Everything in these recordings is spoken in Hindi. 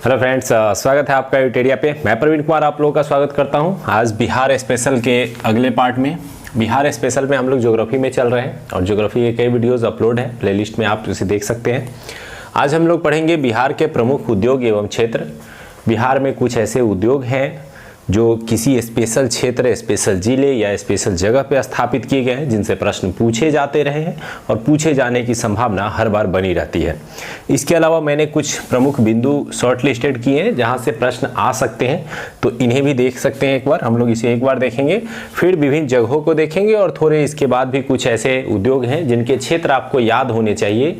हेलो फ्रेंड्स, स्वागत है आपका यूटेरिया पे। मैं प्रवीण कुमार आप लोगों का स्वागत करता हूं। आज बिहार स्पेशल के अगले पार्ट में, बिहार स्पेशल में हम लोग ज्योग्राफी में चल रहे हैं और ज्योग्राफी के कई वीडियोस अपलोड हैं प्लेलिस्ट में, आप उसे देख सकते हैं। आज हम लोग पढ़ेंगे बिहार के प्रमुख उद्योग एवं क्षेत्र। बिहार में कुछ ऐसे उद्योग हैं जो किसी स्पेशल क्षेत्र, स्पेशल जिले या स्पेशल जगह पे स्थापित किए गए हैं, जिनसे प्रश्न पूछे जाते रहे हैं और पूछे जाने की संभावना हर बार बनी रहती है। इसके अलावा मैंने कुछ प्रमुख बिंदु शॉर्ट लिस्टेड किए हैं जहां से प्रश्न आ सकते हैं, तो इन्हें भी देख सकते हैं। एक बार हम लोग इसे एक बार देखेंगे, फिर विभिन्न जगहों को देखेंगे और थोड़े इसके बाद भी कुछ ऐसे उद्योग हैं जिनके क्षेत्र आपको याद होने चाहिए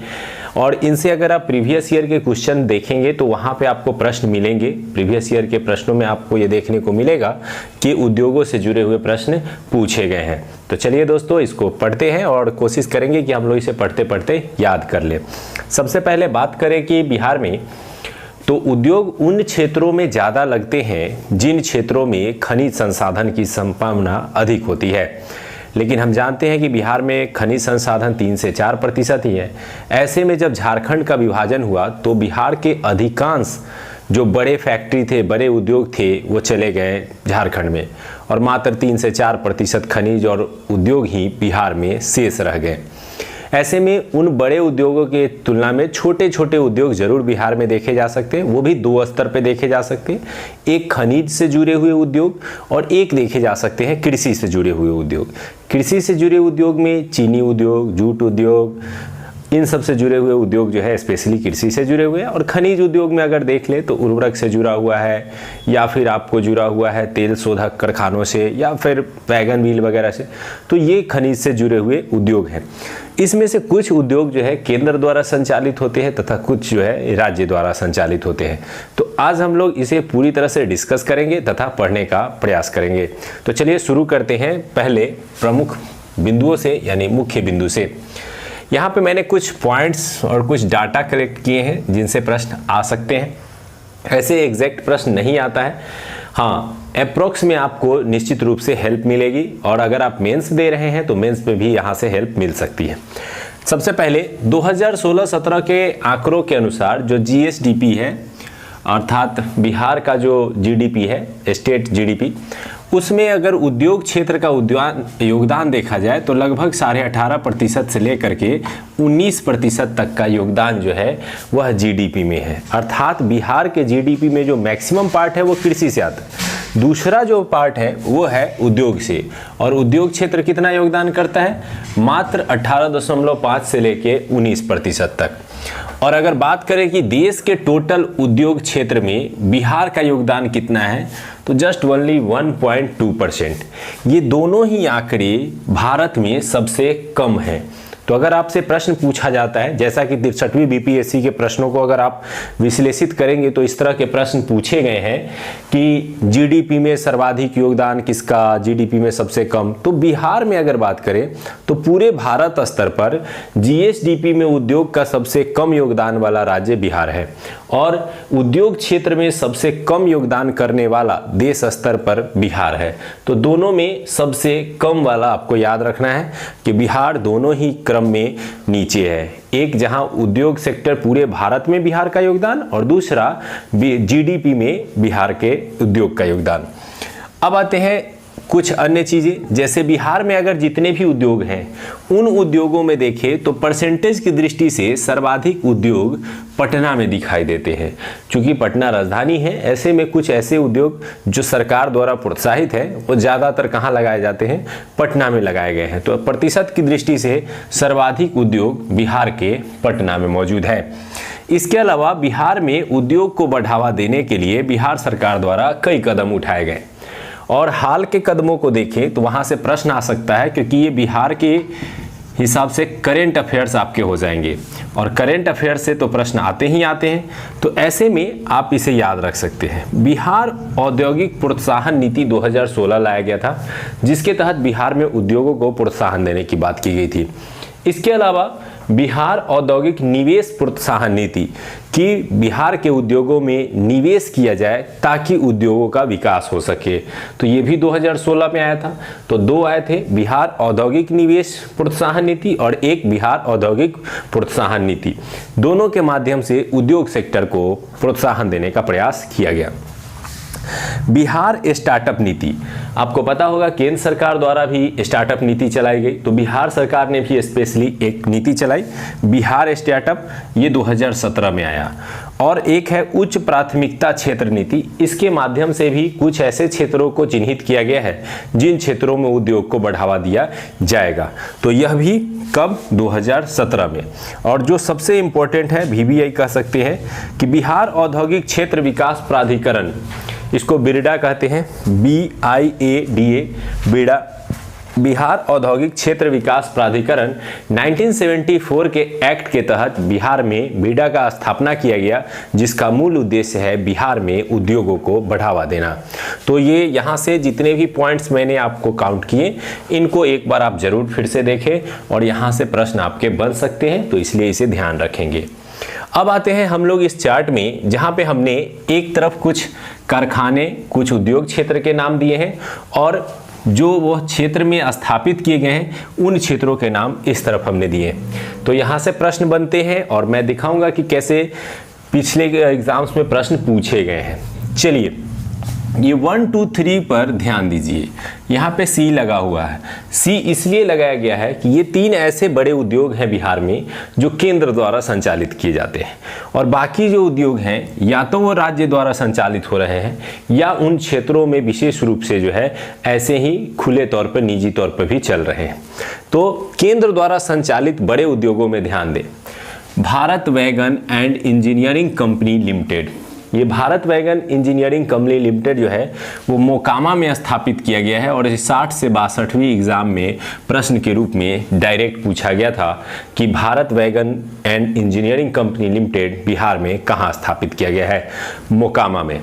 और इनसे अगर आप प्रीवियस ईयर के क्वेश्चन देखेंगे तो वहां पे आपको प्रश्न मिलेंगे। प्रीवियस ईयर के प्रश्नों में आपको ये देखने को मिलेगा कि उद्योगों से जुड़े हुए प्रश्न पूछे गए हैं। तो चलिए दोस्तों, इसको पढ़ते हैं और कोशिश करेंगे कि हम लोग इसे पढ़ते पढ़ते याद कर लें। सबसे पहले बात करें कि बिहार में तो उद्योग उन क्षेत्रों में ज़्यादा लगते हैं जिन क्षेत्रों में खनिज संसाधन की संभावना अधिक होती है। लेकिन हम जानते हैं कि बिहार में खनिज संसाधन 3 से 4% ही है। ऐसे में जब झारखंड का विभाजन हुआ तो बिहार के अधिकांश जो बड़े फैक्ट्री थे, बड़े उद्योग थे, वो चले गए झारखंड में और मात्र 3 से 4% खनिज और उद्योग ही बिहार में शेष रह गए। ऐसे में उन बड़े उद्योगों के तुलना में छोटे छोटे उद्योग जरूर बिहार में देखे जा सकते हैं, वो भी 2 स्तर पे देखे जा सकते हैं। एक खनिज से जुड़े हुए उद्योग और एक देखे जा सकते हैं कृषि से जुड़े हुए उद्योग। कृषि से जुड़े उद्योग में चीनी उद्योग, जूट उद्योग, इन सब से जुड़े हुए उद्योग जो है स्पेशली कृषि से जुड़े हुए हैं। और खनिज उद्योग में अगर देख ले तो उर्वरक से जुड़ा हुआ है या फिर आपको जुड़ा हुआ है तेल शोधक कारखानों से या फिर वैगन व्हील वगैरह से, तो ये खनिज से जुड़े हुए उद्योग हैं। इसमें से कुछ उद्योग जो है केंद्र द्वारा संचालित होते हैं तथा कुछ जो है राज्य द्वारा संचालित होते हैं। तो आज हम लोग इसे पूरी तरह से डिस्कस करेंगे तथा पढ़ने का प्रयास करेंगे। तो चलिए शुरू करते हैं पहले प्रमुख बिंदुओं से, यानी मुख्य बिंदु से। यहाँ पे मैंने कुछ पॉइंट्स और कुछ डाटा कलेक्ट किए हैं जिनसे प्रश्न आ सकते हैं। ऐसे एग्जैक्ट प्रश्न नहीं आता है, हाँ अप्रोक्स में आपको निश्चित रूप से हेल्प मिलेगी और अगर आप मेंस दे रहे हैं तो मेंस में भी यहाँ से हेल्प मिल सकती है। सबसे पहले 2016-17 के आंकड़ों के अनुसार जो जीएसडीपी है, अर्थात बिहार का जो जीडीपी है, स्टेट जीडीपी, उसमें अगर उद्योग क्षेत्र का योगदान देखा जाए तो लगभग 18.5% से लेकर के 19% तक का योगदान जो है वह जीडीपी में है। अर्थात बिहार के जीडीपी में जो मैक्सिमम पार्ट है वो कृषि से आता है, दूसरा जो पार्ट है वो है उद्योग से। और उद्योग क्षेत्र कितना योगदान करता है? मात्र 18.5 से लेके 19% तक। और अगर बात करें कि देश के टोटल उद्योग क्षेत्र में बिहार का योगदान कितना है, तो जस्ट ओनली 1.2%। ये दोनों ही आंकड़े भारत में सबसे कम हैं। तो अगर आपसे प्रश्न पूछा जाता है, जैसा कि 63वीं बीपीएससी के प्रश्नों को अगर आप विश्लेषित करेंगे तो इस तरह के प्रश्न पूछे गए हैं कि जीडीपी में सर्वाधिक योगदान किसका, जीडीपी में सबसे कम। तो बिहार में अगर बात करें तो पूरे भारत स्तर पर जीएसडीपी में उद्योग का सबसे कम योगदान वाला राज्य बिहार है और उद्योग क्षेत्र में सबसे कम योगदान करने वाला देश स्तर पर बिहार है। तो दोनों में सबसे कम वाला आपको याद रखना है कि बिहार दोनों ही क्रम में नीचे है। एक जहां उद्योग सेक्टर पूरे भारत में बिहार का योगदान और दूसरा जीडीपी में बिहार के उद्योग का योगदान। अब आते हैं कुछ अन्य चीजें, जैसे बिहार में अगर जितने भी उद्योग हैं उन उद्योगों में देखें तो परसेंटेज की दृष्टि से सर्वाधिक उद्योग पटना में दिखाई देते हैं। क्योंकि पटना राजधानी है, ऐसे में कुछ ऐसे उद्योग जो सरकार द्वारा प्रोत्साहित है वो ज़्यादातर कहाँ लगाए जाते हैं? पटना में लगाए गए हैं। तो प्रतिशत की दृष्टि से सर्वाधिक उद्योग बिहार के पटना में मौजूद है। इसके अलावा बिहार में उद्योग को बढ़ावा देने के लिए बिहार सरकार द्वारा कई कदम उठाए गए और हाल के कदमों को देखें तो वहां से प्रश्न आ सकता है, क्योंकि ये बिहार के हिसाब से करेंट अफेयर्स आपके हो जाएंगे और करेंट अफेयर्स से तो प्रश्न आते ही आते हैं। तो ऐसे में आप इसे याद रख सकते हैं। बिहार औद्योगिक प्रोत्साहन नीति 2016 लाया गया था, जिसके तहत बिहार में उद्योगों को प्रोत्साहन देने की बात की गई थी। इसके अलावा बिहार औद्योगिक निवेश प्रोत्साहन नीति कि बिहार के उद्योगों में निवेश किया जाए ताकि उद्योगों का विकास हो सके। तो ये भी 2016 में आया था। तो दो आए थे, बिहार औद्योगिक निवेश प्रोत्साहन नीति और एक बिहार औद्योगिक प्रोत्साहन नीति। दोनों के माध्यम से उद्योग सेक्टर को प्रोत्साहन देने का प्रयास किया गया। बिहार स्टार्टअप नीति, आपको पता होगा केंद्र सरकार द्वारा भी स्टार्टअप नीति चलाई गई, तो बिहार सरकार ने भी स्पेशली एक नीति चलाई बिहार स्टार्टअप, ये 2017 में आया। और एक है उच्च प्राथमिकता क्षेत्र नीति, इसके माध्यम से भी कुछ ऐसे क्षेत्रों को चिन्हित किया गया है जिन क्षेत्रों में उद्योग को बढ़ावा दिया जाएगा। तो यह भी कब, 2017 में। और जो सबसे इंपॉर्टेंट है, VBI कह सकते हैं कि बिहार औद्योगिक क्षेत्र विकास प्राधिकरण, इसको बिरडा कहते हैं, BIADA, बिरडा, बिहार औद्योगिक क्षेत्र विकास प्राधिकरण 1974 के एक्ट के तहत बिहार में बिरडा का स्थापना किया गया, जिसका मूल उद्देश्य है बिहार में उद्योगों को बढ़ावा देना। तो ये यहाँ से जितने भी पॉइंट्स मैंने आपको काउंट किए, इनको एक बार आप जरूर फिर से देखें और यहाँ से प्रश्न आपके बन सकते हैं, तो इसलिए इसे ध्यान रखेंगे। अब आते हैं हम लोग इस चार्ट में, जहाँ पे हमने एक तरफ कुछ कारखाने, कुछ उद्योग क्षेत्र के नाम दिए हैं और जो वो क्षेत्र में स्थापित किए गए हैं उन क्षेत्रों के नाम इस तरफ हमने दिए। तो यहाँ से प्रश्न बनते हैं और मैं दिखाऊंगा कि कैसे पिछले एग्जाम्स में प्रश्न पूछे गए हैं। चलिए, ये 1, 2, 3 पर ध्यान दीजिए। यहाँ पे C लगा हुआ है। C इसलिए लगाया गया है कि ये 3 ऐसे बड़े उद्योग हैं बिहार में जो केंद्र द्वारा संचालित किए जाते हैं, और बाकी जो उद्योग हैं या तो वो राज्य द्वारा संचालित हो रहे हैं या उन क्षेत्रों में विशेष रूप से जो है ऐसे ही खुले तौर पर, निजी तौर पर भी चल रहे हैं। तो केंद्र द्वारा संचालित बड़े उद्योगों में ध्यान दें। Bharat wagon and engineering company limited, ये Bharat wagon engineering company limited जो है वो मोकामा में स्थापित किया गया है और 60 से 62वीं एग्जाम में प्रश्न के रूप में डायरेक्ट पूछा गया था कि Bharat wagon and engineering company limited Bihar में कहाँ स्थापित किया गया है, मोकामा में।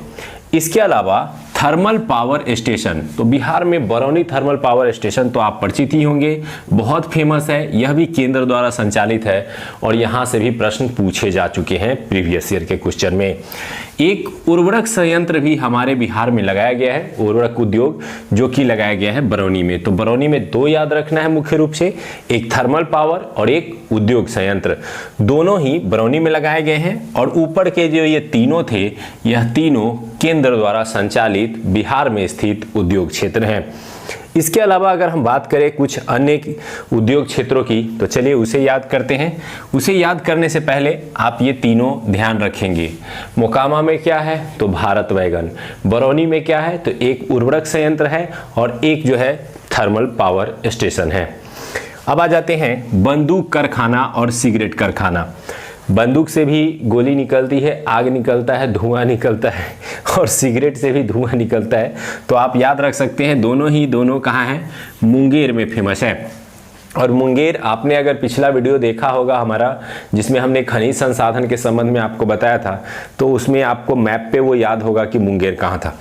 इसके अलावा थर्मल पावर स्टेशन, तो बिहार में बरौनी थर्मल पावर स्टेशन तो आप परिचित ही होंगे, बहुत फेमस है, यह भी केंद्र द्वारा संचालित है और यहाँ से भी प्रश्न पूछे जा चुके हैं प्रीवियस ईयर के क्वेश्चन में। एक उर्वरक संयंत्र भी हमारे बिहार में लगाया गया है, उर्वरक उद्योग, जो कि लगाया गया है बरौनी में। तो बरौनी में दो याद रखना है मुख्य रूप से, एक थर्मल पावर और एक उद्योग संयंत्र, दोनों ही बरौनी में लगाए गए हैं। और ऊपर के जो ये तीनों थे, यह तीनों केंद्र द्वारा संचालित बिहार में स्थित उद्योग क्षेत्र हैं। इसके अलावा अगर हम बात करें कुछ अन्य उद्योग क्षेत्रों की, तो चलिए उसे याद करते हैं। उसे याद करने से पहले आप ये तीनों ध्यान रखेंगे। मोकामा में क्या है, तो भारत वैगन। बरौनी में क्या है, तो एक उर्वरक संयंत्र है और एक जो है थर्मल पावर स्टेशन है। अब आ जाते हैं बंदूक कारखाना और सिगरेट कारखाना। बंदूक से भी गोली निकलती है, आग निकलता है, धुआं निकलता है, और सिगरेट से भी धुआं निकलता है। तो आप याद रख सकते हैं दोनों कहाँ हैं, मुंगेर में फेमस है। और मुंगेर, आपने अगर पिछला वीडियो देखा होगा हमारा, जिसमें हमने खनिज संसाधन के संबंध में आपको बताया था, तो उसमें आपको मैप पे वो याद होगा कि मुंगेर कहाँ था।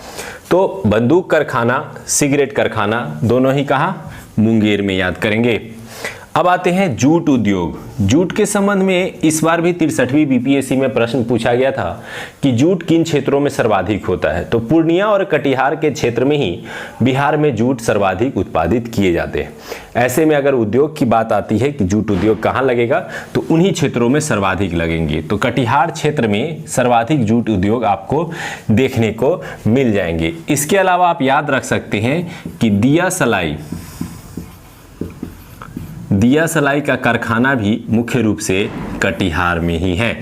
तो बंदूक कारखाना, सिगरेट कारखाना, दोनों ही कहाँ, मुंगेर में याद करेंगे। अब आते हैं जूट उद्योग। जूट के संबंध में इस बार भी 63वीं बीपीएससी में प्रश्न पूछा गया था कि जूट किन क्षेत्रों में सर्वाधिक होता है। तो पूर्णिया और कटिहार के क्षेत्र में ही बिहार में जूट सर्वाधिक उत्पादित किए जाते हैं। ऐसे में अगर उद्योग की बात आती है कि जूट उद्योग कहाँ लगेगा, तो उन्हीं क्षेत्रों में सर्वाधिक लगेंगे। तो कटिहार क्षेत्र में सर्वाधिक जूट उद्योग आपको देखने को मिल जाएंगे। इसके अलावा आप याद रख सकते हैं कि दिया सलाई का कारखाना भी मुख्य रूप से कटिहार में ही है।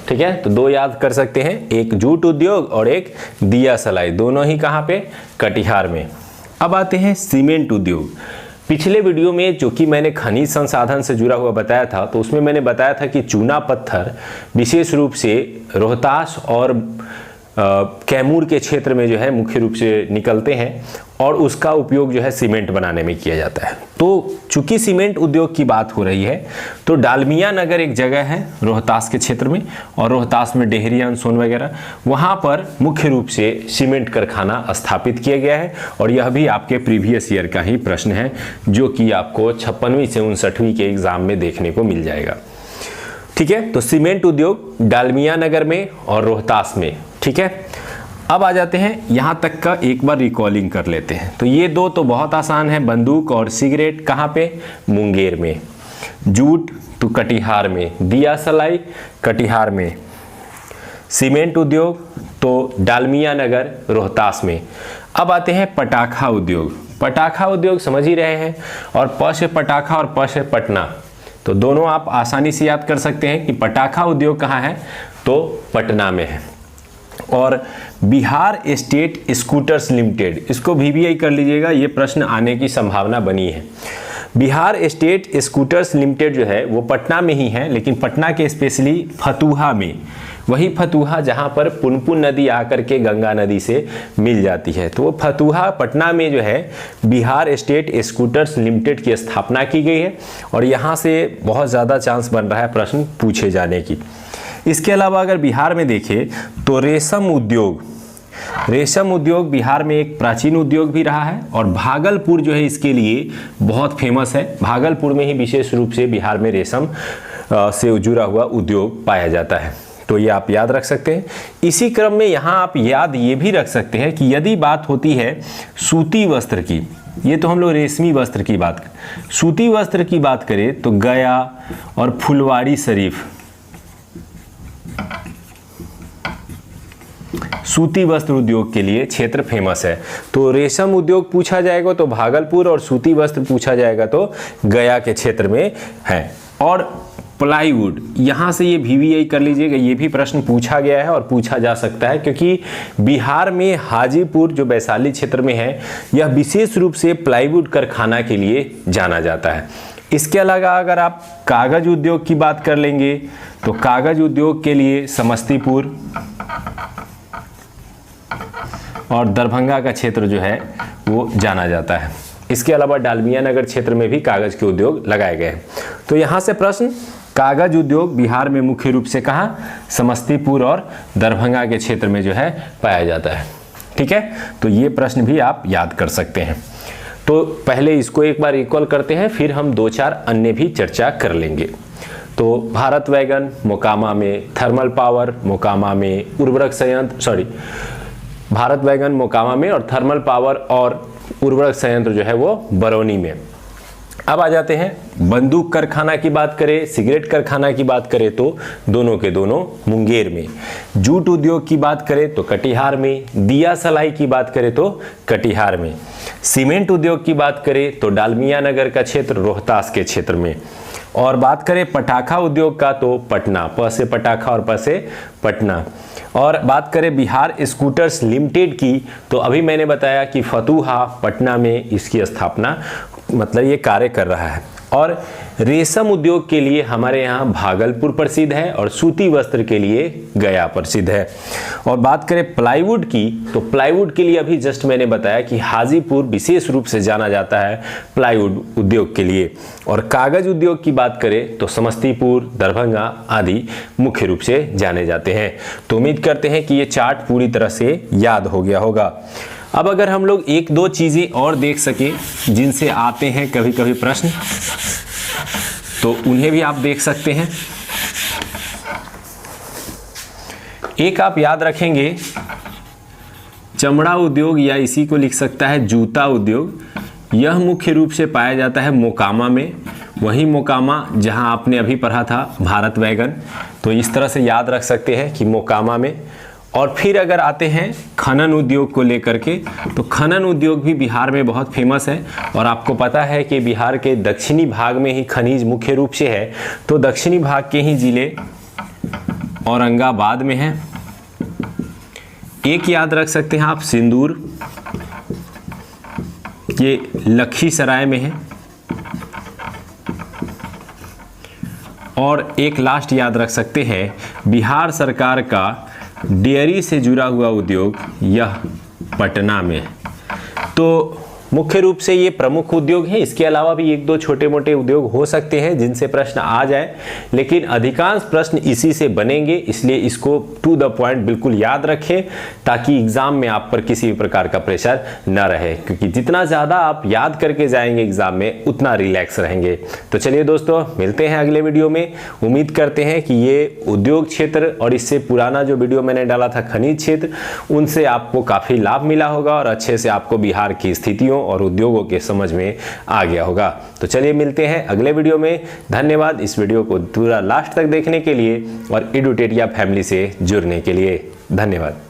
ठीक है, तो दो याद कर सकते हैं, एक जूट उद्योग और एक दिया सलाई, दोनों ही कहाँ पे, कटिहार में। अब आते हैं सीमेंट उद्योग। पिछले वीडियो में जो कि मैंने खनिज संसाधन से जुड़ा हुआ बताया था, तो उसमें मैंने बताया था कि चूना पत्थर विशेष रूप से रोहतास और कैमूर के क्षेत्र में जो है मुख्य रूप से निकलते हैं और उसका उपयोग जो है सीमेंट बनाने में किया जाता है। तो चूंकि सीमेंट उद्योग की बात हो रही है तो डालमिया नगर एक जगह है रोहतास के क्षेत्र में, और रोहतास में डेहरिया सोन वगैरह, वहाँ पर मुख्य रूप से सीमेंट कारखाना स्थापित किया गया है। और यह भी आपके प्रीवियस ईयर का ही प्रश्न है जो कि आपको 56वीं से 59वीं के एग्जाम में देखने को मिल जाएगा। ठीक है, तो सीमेंट उद्योग डालमिया नगर में और रोहतास में। ठीक है, अब आ जाते हैं यहाँ तक का एक बार रिकॉलिंग कर लेते हैं। तो ये दो तो बहुत आसान है, बंदूक और सिगरेट कहाँ पे, मुंगेर में। जूट तो कटिहार में, दिया सलाई कटिहार में। सीमेंट उद्योग तो डालमिया नगर रोहतास में। अब आते हैं पटाखा उद्योग। पटाखा उद्योग समझ ही रहे हैं, और प से पटाखा और प से पटना, तो दोनों आप आसानी से याद कर सकते हैं कि पटाखा उद्योग कहाँ है, तो पटना में है। और बिहार स्टेट स्कूटर्स लिमिटेड, इसको VBI कर लीजिएगा, ये प्रश्न आने की संभावना बनी है। बिहार स्टेट स्कूटर्स लिमिटेड जो है वो पटना में ही है, लेकिन पटना के स्पेशली फतुहा में, वही फतुहा जहाँ पर पुनपुन नदी आकर के गंगा नदी से मिल जाती है। तो वो फतुहा पटना में जो है बिहार स्टेट स्कूटर्स लिमिटेड की स्थापना की गई है, और यहाँ से बहुत ज़्यादा चांस बन रहा है प्रश्न पूछे जाने की। इसके अलावा अगर बिहार में देखें तो रेशम उद्योग बिहार में एक प्राचीन उद्योग भी रहा है, और भागलपुर जो है इसके लिए बहुत फेमस है। भागलपुर में ही विशेष रूप से बिहार में रेशम से जुड़ा हुआ उद्योग पाया जाता है, तो ये आप याद रख सकते हैं। इसी क्रम में यहाँ आप याद ये भी रख सकते हैं कि यदि बात होती है सूती वस्त्र की, ये तो हम लोग रेशमी वस्त्र की बात करें, सूती वस्त्र की बात करें तो गया और फुलवाड़ी शरीफ सूती वस्त्र उद्योग के लिए क्षेत्र फेमस है। तो रेशम उद्योग पूछा जाएगा तो भागलपुर, और सूती वस्त्र पूछा जाएगा तो गया के क्षेत्र में है। और प्लाईवुड, यहाँ से ये VBI कर लीजिएगा, ये भी प्रश्न पूछा गया है और पूछा जा सकता है, क्योंकि बिहार में हाजीपुर जो वैशाली क्षेत्र में है, यह विशेष रूप से प्लाईवुड कारखाना के लिए जाना जाता है। इसके अलावा अगर आप कागज उद्योग की बात कर लेंगे तो कागज उद्योग के लिए समस्तीपुर और दरभंगा का क्षेत्र जो है वो जाना जाता है। इसके अलावा डालमिया नगर क्षेत्र में भी कागज के उद्योग लगाए गए हैं। तो यहाँ से प्रश्न, कागज उद्योग बिहार में मुख्य रूप से कहाँ, समस्तीपुर और दरभंगा के क्षेत्र में जो है पाया जाता है। ठीक है, तो ये प्रश्न भी आप याद कर सकते हैं। तो पहले इसको एक बार रिकॉल करते हैं, फिर हम 2-4 अन्य भी चर्चा कर लेंगे। तो भारत वैगन मोकामा में, थर्मल पावर मोकामा में, उर्वरक संयंत्र भारत वैगन मोकामा में, और थर्मल पावर और उर्वरक संयंत्र जो है वो बरौनी में। अब आ जाते हैं बंदूक कारखाना की बात करें, सिगरेट कारखाना की बात करें तो दोनों के दोनों मुंगेर में। जूट उद्योग की बात करें तो कटिहार में। दिया सलाई की बात करें तो कटिहार में। सीमेंट उद्योग की बात करें तो डालमिया नगर का क्षेत्र रोहतास के क्षेत्र में। और बात करें पटाखा उद्योग का तो पटना, प से पटाखा और प से पटना। और बात करें बिहार स्कूटर्स लिमिटेड की तो अभी मैंने बताया कि फतुहा पटना में इसकी स्थापना, मतलब ये कार्य कर रहा है। और रेशम उद्योग के लिए हमारे यहाँ भागलपुर प्रसिद्ध है, और सूती वस्त्र के लिए गया प्रसिद्ध है। और बात करें प्लाईवुड की तो प्लाईवुड के लिए अभी जस्ट मैंने बताया कि हाजीपुर विशेष रूप से जाना जाता है प्लाईवुड उद्योग के लिए। और कागज उद्योग की बात करें तो समस्तीपुर, दरभंगा आदि मुख्य रूप से जाने जाते हैं। तो उम्मीद करते हैं कि ये चार्ट पूरी तरह से याद हो गया होगा। अब अगर हम लोग 1-2 चीज़ें और देख सके जिनसे आते हैं कभी कभी प्रश्न, तो उन्हें भी आप देख सकते हैं। एक आप याद रखेंगे, चमड़ा उद्योग, या इसी को लिख सकता है जूता उद्योग। यह मुख्य रूप से पाया जाता है मोकामा में, वही मोकामा जहां आपने अभी पढ़ा था भारत वैगन। तो इस तरह से याद रख सकते हैं कि मोकामा में। और फिर अगर आते हैं खनन उद्योग को लेकर के, तो खनन उद्योग भी बिहार में बहुत फेमस है। और आपको पता है कि बिहार के दक्षिणी भाग में ही खनिज मुख्य रूप से है, तो दक्षिणी भाग के ही जिले औरंगाबाद में है। एक याद रख सकते हैं आप सिंदूर, ये लखीसराय में है। और एक लास्ट याद रख सकते हैं बिहार सरकार का डेयरी से जुड़ा हुआ उद्योग यह पटना में। तो मुख्य रूप से ये प्रमुख उद्योग है, इसके अलावा भी एक दो छोटे मोटे उद्योग हो सकते हैं जिनसे प्रश्न आ जाए, लेकिन अधिकांश प्रश्न इसी से बनेंगे, इसलिए इसको टू द पॉइंट बिल्कुल याद रखें ताकि एग्जाम में आप पर किसी भी प्रकार का प्रेशर न रहे, क्योंकि जितना ज़्यादा आप याद करके जाएंगे एग्जाम में उतना रिलैक्स रहेंगे। तो चलिए दोस्तों, मिलते हैं अगले वीडियो में। उम्मीद करते हैं कि ये उद्योग क्षेत्र और इससे पुराना जो वीडियो मैंने डाला था खनिज क्षेत्र, उनसे आपको काफ़ी लाभ मिला होगा और अच्छे से आपको बिहार की स्थितियों और उद्योगों के समझ में आ गया होगा। तो चलिए मिलते हैं अगले वीडियो में। धन्यवाद इस वीडियो को पूरा लास्ट तक देखने के लिए और एडुटेरिया फैमिली से जुड़ने के लिए। धन्यवाद।